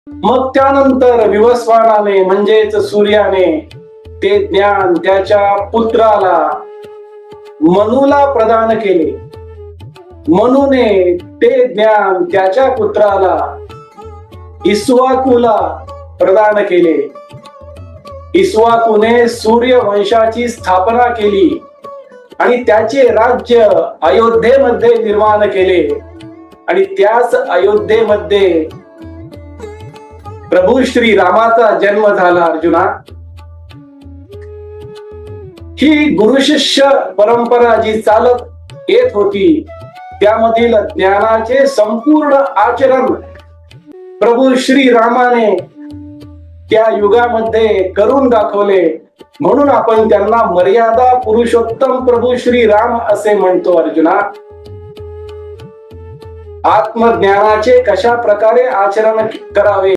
मग त्यानंतर विवस्वानाने म्हणजेच सूर्याने ते ज्ञान त्याच्या पुत्राला मनूला प्रदान केले. मनूने ते ज्ञान त्याच्या पुत्राला इक्ष्वाकूला प्रदान केले. इक्ष्वाकूने सूर्यवंशाची स्थापना केली आणि त्याचे राज्य अयोध्येमध्ये निर्माण केले. आणि त्याच अयोध्येमध्ये प्रभू श्री रामाचा जन्म झाला. अर्जुना, ही गुरुशिष्य परंपरा जी चालत येत होती त्यामधील ज्ञानाचे संपूर्ण आचरण प्रभू श्री रामाने त्या युगामध्ये करून दाखवले. म्हणून आपण त्यांना मर्यादा पुरुषोत्तम प्रभू श्री राम असे म्हणतो. अर्जुना, आत्मज्ञानाचे कशा प्रकारे आचरण करावे